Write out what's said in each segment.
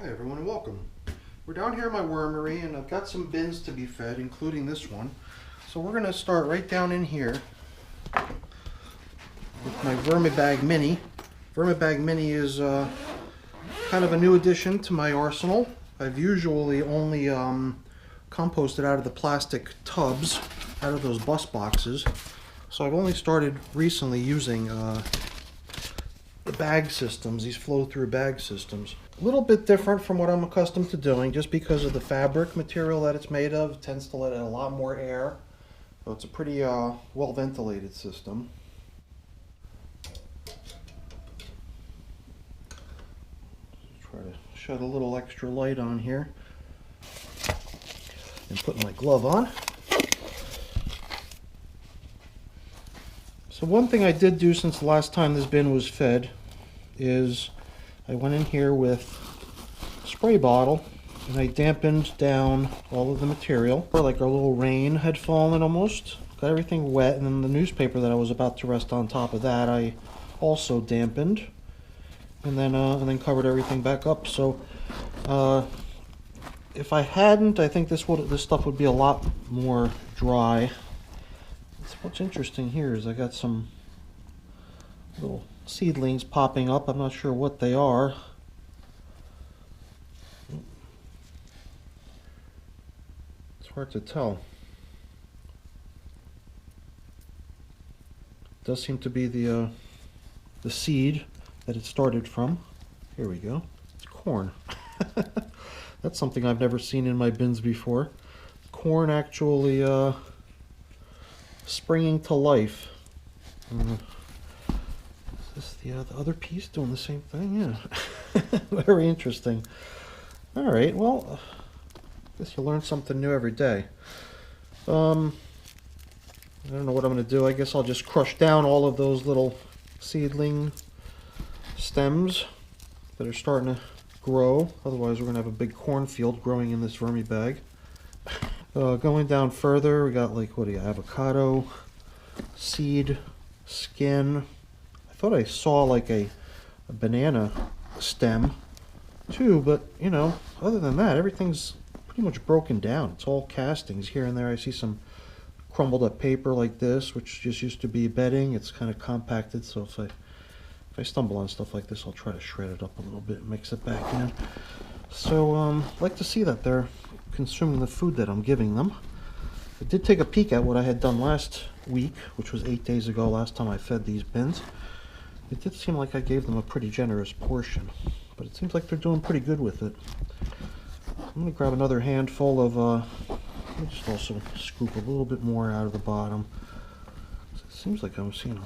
Hi everyone and welcome. We're down here in my wormery and I've got some bins to be fed, including this one. So we're going to start right down in here with my Vermibag Mini. Vermibag Mini is kind of a new addition to my arsenal. I've usually only composted out of the plastic tubs, out of those bus boxes. So I've only started recently using the bag systems, these flow-through bag systems. A little bit different from what I'm accustomed to doing, just because of the fabric material that it's made of. It tends to let in a lot more air. So it's a pretty well ventilated system. Try to shed a little extra light on here and put my glove on. So one thing I did do since the last time this bin was fed is I went in here with a spray bottle and I dampened down all of the material. Like a little rain had fallen almost. Got everything wet, and then the newspaper that I was about to rest on top of that I also dampened, and then covered everything back up. So if I hadn't, I think this stuff would be a lot more dry. What's interesting here is I got some little seedlings popping up. I'm not sure what they are. It's hard to tell. It does seem to be the seed that it started from. Here we go. It's corn. That's something I've never seen in my bins before. Corn actually springing to life. Is this the other piece doing the same thing? Yeah. Very interesting. Alright, well, I guess you learn something new every day. I don't know what I'm going to do. I guess I'll just crush down all of those little seedling stems that are starting to grow. Otherwise, we're going to have a big cornfield growing in this Vermibag. Going down further, we got like, what do you, avocado, seed, skin. I thought I saw like a banana stem too, but you know, other than that, everything's pretty much broken down. It's all castings. Here and there I see some crumbled up paper like this, which just used to be bedding. It's kind of compacted, so if I stumble on stuff like this, I'll try to shred it up a little bit and mix it back in. So I'd like to see that they're consuming the food that I'm giving them. I did take a peek at what I had done last week, which was 8 days ago, last time I fed these bins. It did seem like I gave them a pretty generous portion, but it seems like they're doing pretty good with it. I'm going to grab another handful of, let me just also scoop a little bit more out of the bottom. It seems like I'm seeing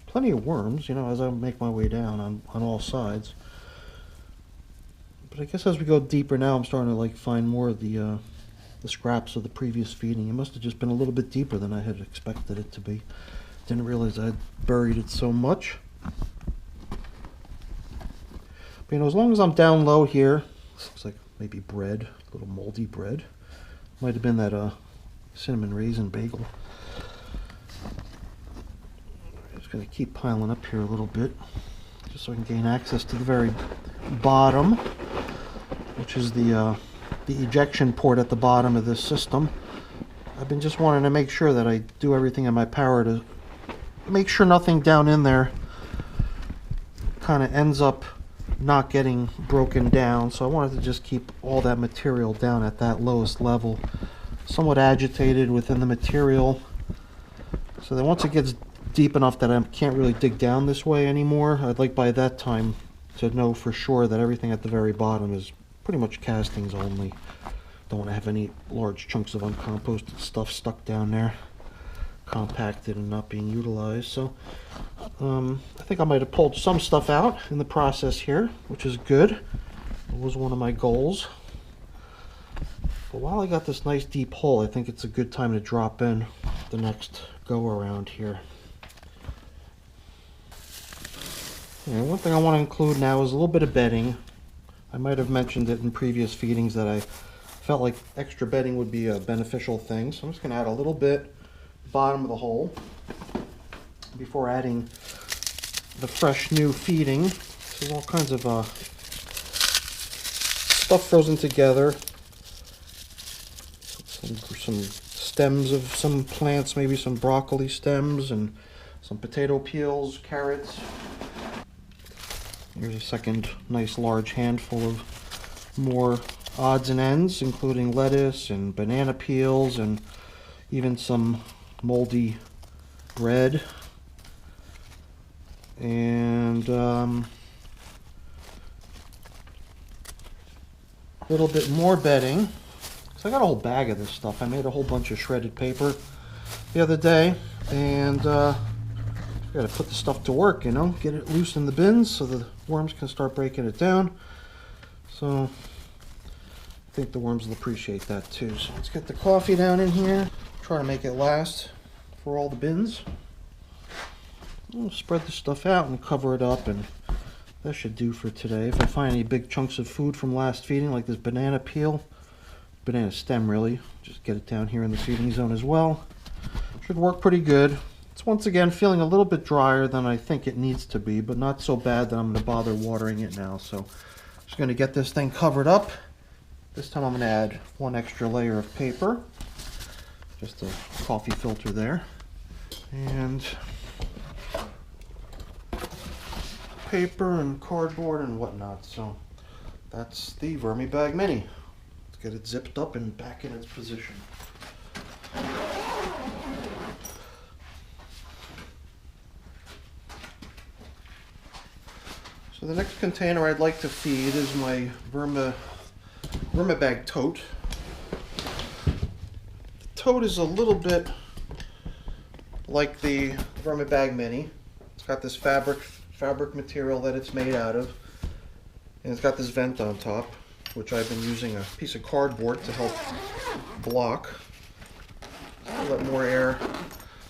plenty of worms, you know, as I make my way down on all sides. But I guess as we go deeper now, I'm starting to like find more of the scraps of the previous feeding. It must have just been a little bit deeper than I had expected it to be. Didn't realize I'd buried it so much. But you know, as long as I'm down low here, this looks like maybe bread, a little moldy bread. Might have been that cinnamon raisin bagel. I'm just going to keep piling up here a little bit, just so I can gain access to the very bottom, which is the ejection port at the bottom of this system. I've been just wanting to make sure that I do everything in my power to make sure nothing down in there kind of ends up not getting broken down. So I wanted to just keep all that material down at that lowest level, somewhat agitated within the material, so that once it gets deep enough that I can't really dig down this way anymore, I'd like by that time to know for sure that everything at the very bottom is pretty much castings only. Don't want to have any large chunks of uncomposted stuff stuck down there, compacted and not being utilized. So I think I might have pulled some stuff out in the process here, which is good. It was one of my goals. But while I got this nice deep hole, I think it's a good time to drop in the next go around here. And one thing I want to include now is a little bit of bedding. I might have mentioned it in previous feedings that I felt like extra bedding would be a beneficial thing. So I'm just going to add a little bit bottom of the hole before adding the fresh new feeding. So all kinds of stuff frozen together. Some stems of some plants, maybe some broccoli stems and some potato peels, carrots. Here's a second nice large handful of more odds and ends, including lettuce and banana peels and even some moldy bread. And a little bit more bedding. So I got a whole bag of this stuff. I made a whole bunch of shredded paper the other day, and got to put the stuff to work, you know, get it loose in the bins so the worms can start breaking it down. So I think the worms will appreciate that too. So let's get the coffee down in here. Try to make it last for all the bins. We'll spread the stuff out and cover it up, and that should do for today. If I find any big chunks of food from last feeding, like this banana peel, banana stem really, just get it down here in the feeding zone as well. Should work pretty good. It's once again feeling a little bit drier than I think it needs to be, but not so bad that I'm going to bother watering it now. So just going to get this thing covered up. This time I'm going to add one extra layer of paper, just a coffee filter there, and paper and cardboard and whatnot. So that's the Vermibag Mini. Let's get it zipped up and back in its position. So the next container I'd like to feed is my Vermibag tote. The tote is a little bit like the Vermibag Mini. It's got this fabric material that it's made out of, and it's got this vent on top, which I've been using a piece of cardboard to help block, let more air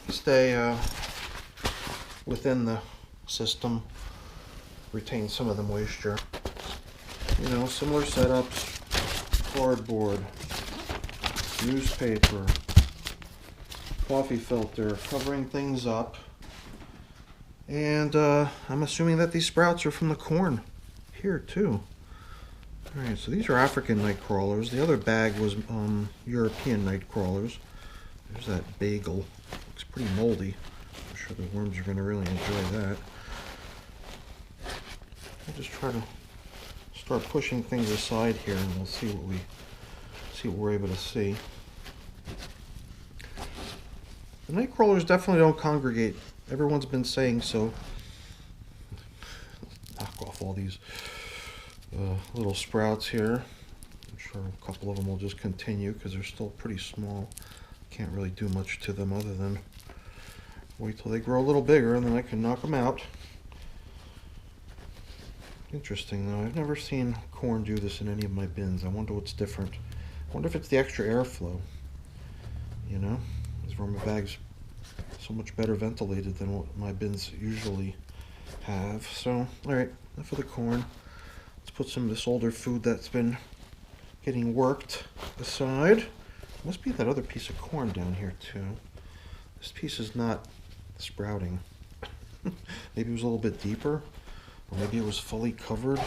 stay within the system, retain some of the moisture. You know, similar setups: cardboard, newspaper, coffee filter, covering things up. And I'm assuming that these sprouts are from the corn here too. Alright, so these are African nightcrawlers. The other bag was European nightcrawlers. There's that bagel. Looks pretty moldy. I'm sure the worms are going to really enjoy that. I'll just try to start pushing things aside here, and we'll see what we're able to see. The nightcrawlers definitely don't congregate. Everyone's been saying so. Knock off all these little sprouts here. I'm sure a couple of them will just continue because they're still pretty small. Can't really do much to them other than wait till they grow a little bigger and then I can knock them out. Interesting though, I've never seen corn do this in any of my bins. I wonder what's different. I wonder if it's the extra airflow. You know, these Vermibags so much better ventilated than what my bins usually have. So, alright, enough of the corn. Let's put some of this older food that's been getting worked aside. Must be that other piece of corn down here too. This piece is not sprouting. Maybe it was a little bit deeper, or maybe it was fully covered.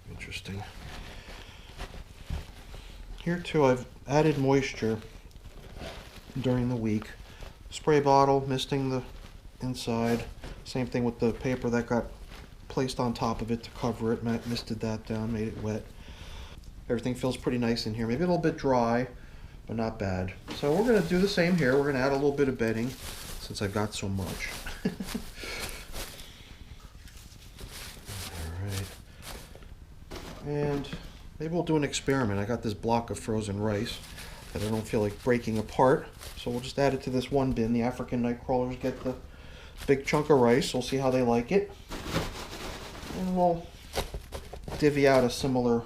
Interesting. Here too I've added moisture during the week. Spray bottle, misting the inside. Same thing with the paper that got placed on top of it to cover it. Misted that down, made it wet. Everything feels pretty nice in here. Maybe a little bit dry, but not bad. So we're going to do the same here. We're going to add a little bit of bedding since I've got so much. Alright. And maybe we'll do an experiment. I got this block of frozen rice that I don't feel like breaking apart. So we'll just add it to this one bin. The African nightcrawlers get the big chunk of rice. We'll see how they like it. And we'll divvy out a similar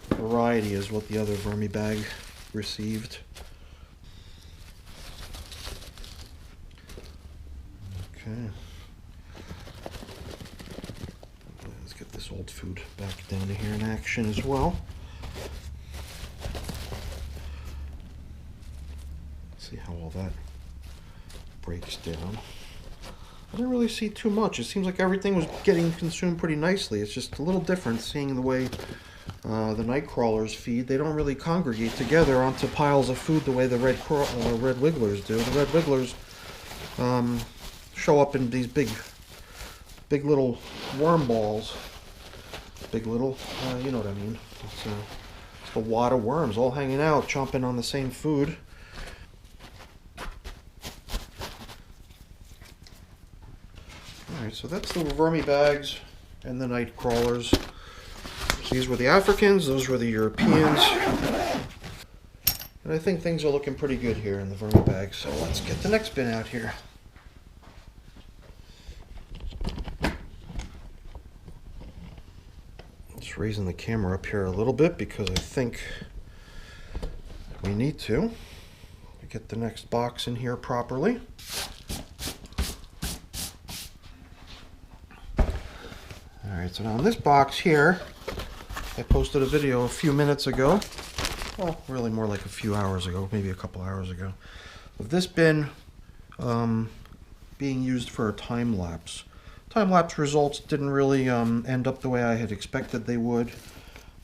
variety as what the other Vermibag received. Okay. Let's get this old food back down to here in action as well. See how all that breaks down. I didn't really see too much. It seems like everything was getting consumed pretty nicely. It's just a little different seeing the way the nightcrawlers feed. They don't really congregate together onto piles of food the way the red wigglers do. The red wigglers show up in these big little worm balls. Big little, you know what I mean. It's a wad of worms all hanging out, chomping on the same food. Alright, so that's the vermi bags and the night crawlers. So these were the Africans, those were the Europeans. And I think things are looking pretty good here in the vermi bags. So let's get the next bin out here. Just raising the camera up here a little bit because I think we need to get the next box in here properly. Alright, so now in this box here, I posted a video a few minutes ago, well, really more like a few hours ago, maybe a couple hours ago, of this bin being used for a time lapse. Time-lapse results didn't really end up the way I had expected they would.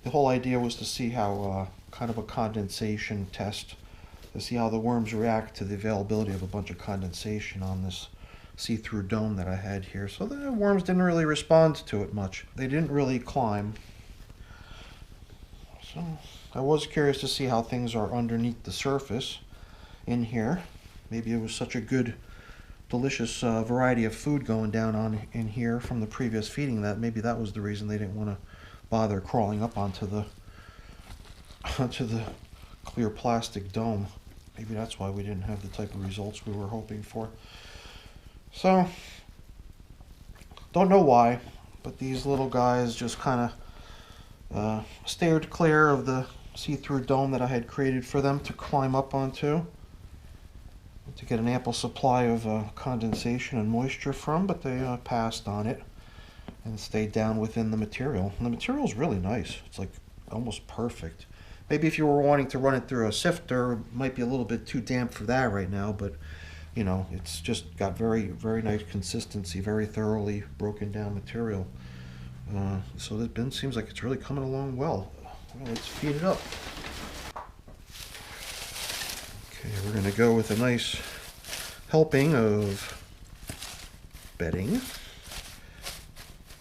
The whole idea was to see how kind of a condensation test, to see how the worms react to the availability of a bunch of condensation on this see-through dome that I had here. So the worms didn't really respond to it much. They didn't really climb. So I was curious to see how things are underneath the surface in here. Maybe it was such a good delicious variety of food going down on in here from the previous feeding that maybe that was the reason they didn't want to bother crawling up onto the clear plastic dome. Maybe that's why we didn't have the type of results we were hoping for. So don't know why, but these little guys just kind of steered clear of the see-through dome that I had created for them to climb up onto, to get an ample supply of condensation and moisture from, but they passed on it and stayed down within the material. And the material is really nice. It's like almost perfect. Maybe if you were wanting to run it through a sifter, it might be a little bit too damp for that right now, but you know, it's just got very, very nice consistency, very thoroughly broken down material. So this bin seems like it's really coming along well. Well, let's feed it up. Okay, we're going to go with a nice helping of bedding.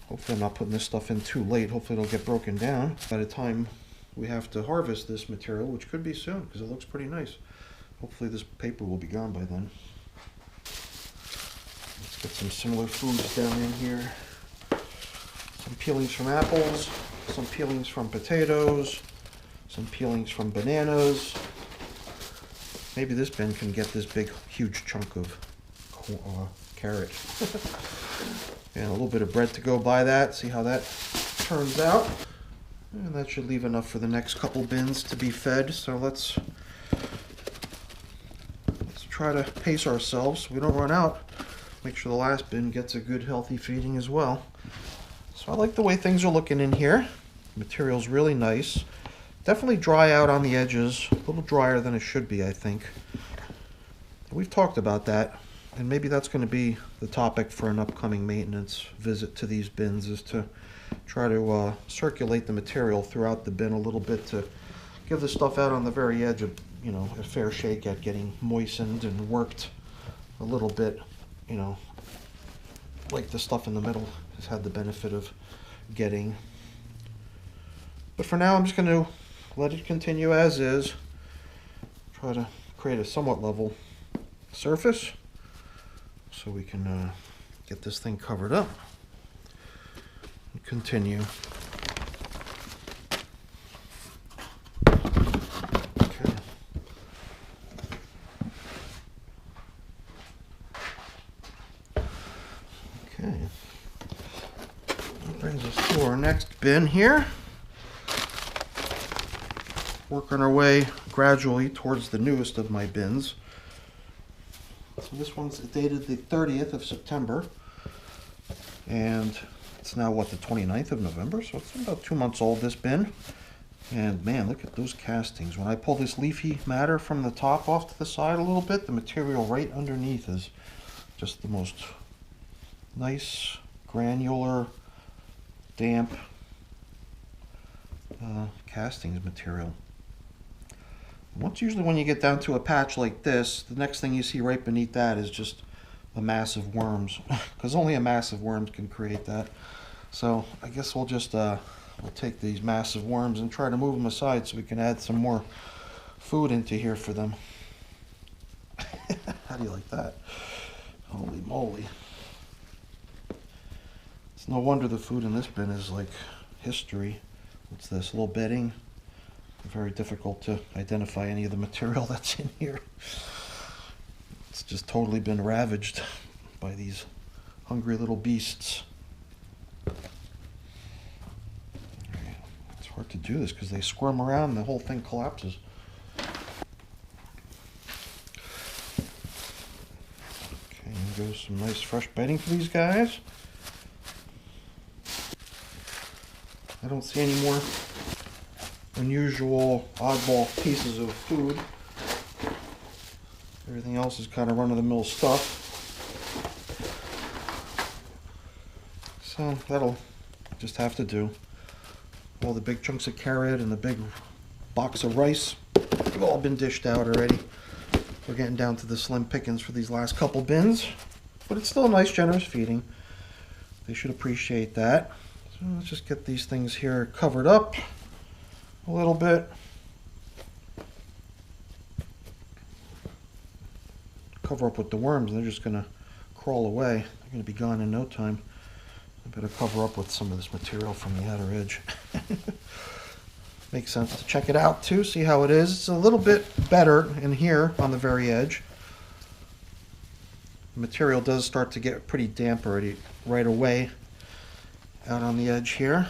Hopefully I'm not putting this stuff in too late. Hopefully it'll get broken down by the time we have to harvest this material, which could be soon because it looks pretty nice. Hopefully this paper will be gone by then. Let's get some similar foods down in here. Some peelings from apples, some peelings from potatoes, some peelings from bananas. Maybe this bin can get this big, huge chunk of carrot. And a little bit of bread to go by that, see how that turns out. And that should leave enough for the next couple bins to be fed. So let's try to pace ourselves so we don't run out. Make sure the last bin gets a good, healthy feeding as well. So I like the way things are looking in here. The material's really nice. Definitely dry out on the edges, a little drier than it should be, I think. We've talked about that, and maybe that's going to be the topic for an upcoming maintenance visit to these bins, is to try to circulate the material throughout the bin a little bit to give the stuff out on the very edge of, you know, a fair shake at getting moistened and worked a little bit, you know, like the stuff in the middle has had the benefit of getting. But for now, I'm just going to let it continue as is. Try to create a somewhat level surface so we can get this thing covered up and continue. Okay. Okay. That brings us to our next bin here. Working our way gradually towards the newest of my bins. So this one's dated the 30th of September, and it's now what, the 29th of November, so it's about 2 months old, this bin. And man, look at those castings. When I pull this leafy matter from the top off to the side a little bit, the material right underneath is just the most nice, granular, damp, castings material. Once usually when you get down to a patch like this, the next thing you see right beneath that is just a mass of worms, because only a mass of worms can create that. So I guess we'll just we'll take these massive worms and try to move them aside so we can add some more food into here for them. How do you like that? Holy moly. It's no wonder the food in this bin is like history. What's this? A little bedding. Very difficult to identify any of the material that's in here. It's just totally been ravaged by these hungry little beasts. It's hard to do this because they squirm around and the whole thing collapses. Goes some nice fresh bedding for these guys. I don't see any more unusual oddball pieces of food. Everything else is kind of run-of-the-mill stuff. So that'll just have to do. All the big chunks of carrot and the big box of rice have all been dished out already. We're getting down to the slim pickings for these last couple bins. But it's still a nice, generous feeding. They should appreciate that. So let's just get these things here covered up a little bit. Cover up with the worms, and they're just going to crawl away. They're going to be gone in no time. I better cover up with some of this material from the outer edge. Makes sense to check it out too, see how it is. It's a little bit better in here on the very edge. The material does start to get pretty damp already right away out on the edge here.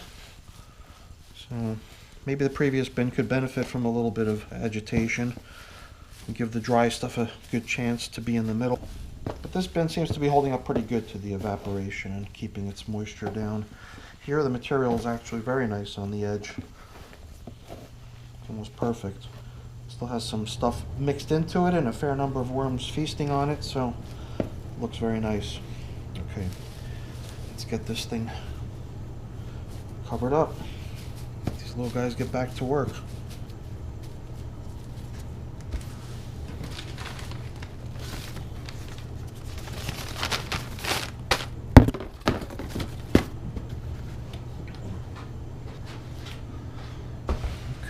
So maybe the previous bin could benefit from a little bit of agitation and give the dry stuff a good chance to be in the middle. But this bin seems to be holding up pretty good to the evaporation and keeping its moisture down. Here the material is actually very nice on the edge. It's almost perfect. Still has some stuff mixed into it and a fair number of worms feasting on it, so looks very nice. Okay, let's get this thing covered up. These little guys get back to work.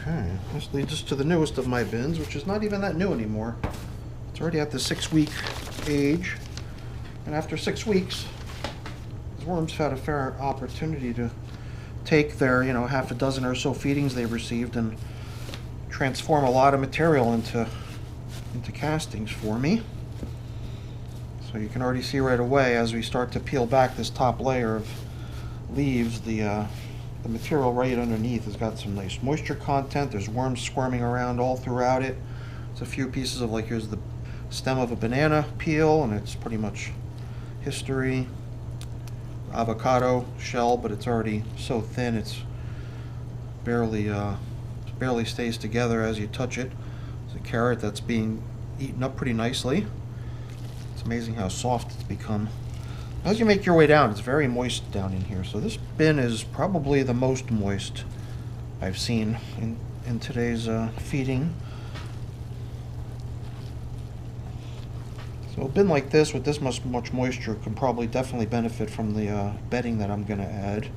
Okay, this leads us to the newest of my bins, which is not even that new anymore. It's already at the 6-week age. And after 6 weeks, these worms had a fair opportunity to take their, half a dozen or so feedings they received and transform a lot of material into castings for me. So you can already see right away as we start to peel back this top layer of leaves, the material right underneath has got some nice moisture content. There's worms squirming around all throughout it. There's a few pieces of, here's the stem of a banana peel, and it's pretty much history. Avocado shell, but it's already so thin it's barely stays together as you touch it. There's a carrot that's being eaten up pretty nicely. It's amazing how soft it's become. As you make your way down, it's very moist down in here. So this bin is probably the most moist I've seen in today's feeding. So a bin like this with this much moisture can probably definitely benefit from the bedding that I'm going to add.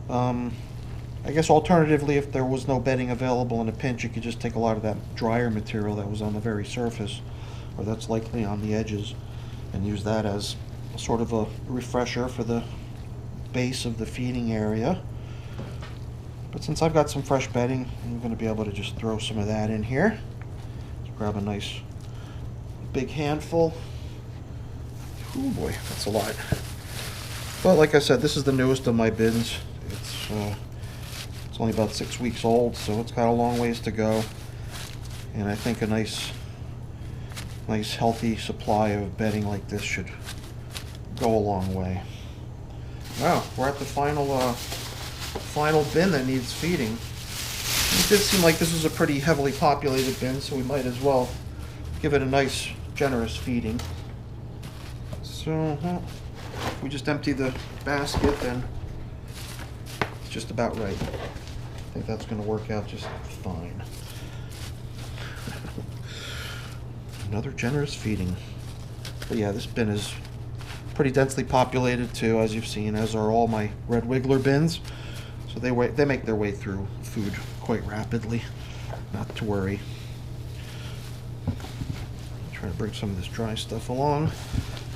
I guess alternatively, if there was no bedding available in a pinch, you could just take a lot of that drier material that was on the very surface, or that's likely on the edges, and use that as sort of a refresher for the base of the feeding area. But since I've got some fresh bedding, I'm going to be able to just throw some of that in here. Just grab a nice big handful. Oh boy, that's a lot. But like I said, this is the newest of my bins. It's only about 6 weeks old, so it's got a long ways to go. And I think a nice healthy supply of bedding like this should go a long way. Wow, we're at the final bin that needs feeding. It did seem like this was a pretty heavily populated bin, so we might as well give it a nice, generous feeding. So, if we just empty the basket, then it's just about right. think that's going to work out just fine. Another generous feeding. But yeah, this bin is pretty densely populated too, as you've seen, as are all my red wiggler bins. So they make their way through food quite rapidly. Not to worry. Try to bring some of this dry stuff along.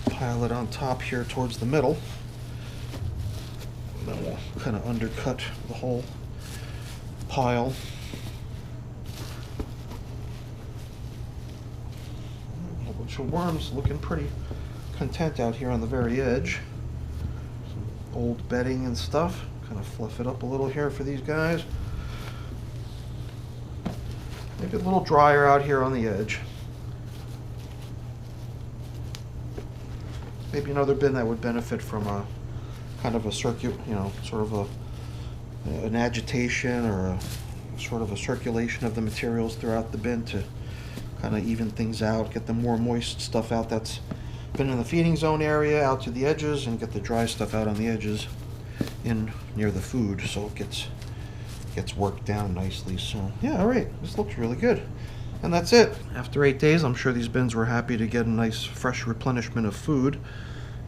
Pile it on top here towards the middle. And then we'll kind of undercut the whole pile. A whole bunch of worms looking pretty content out here on the very edge. Some old bedding and stuff. Kind of fluff it up a little here for these guys. Make it a little drier out here on the edge. Maybe another bin that would benefit from a kind of a circuit, you know, sort of an agitation or a sort of a circulation of the materials throughout the bin to kind of even things out, get the more moist stuff out that's been in the feeding zone area out to the edges, and get the dry stuff out on the edges in near the food, so it gets worked down nicely. So yeah, all right, this looks really good. And that's it. After 8 days, I'm sure these bins were happy to get a nice fresh replenishment of food.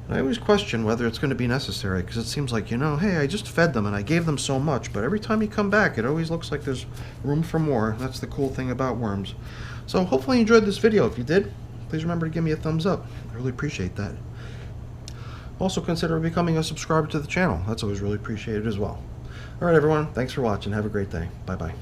And I always question whether it's going to be necessary, because it seems like, you know, hey, I just fed them and I gave them so much, but every time you come back, it always looks like there's room for more. That's the cool thing about worms. So hopefully you enjoyed this video. If you did, please remember to give me a thumbs up. I really appreciate that. Also consider becoming a subscriber to the channel. That's always really appreciated as well. All right, everyone. Thanks for watching. Have a great day. Bye-bye.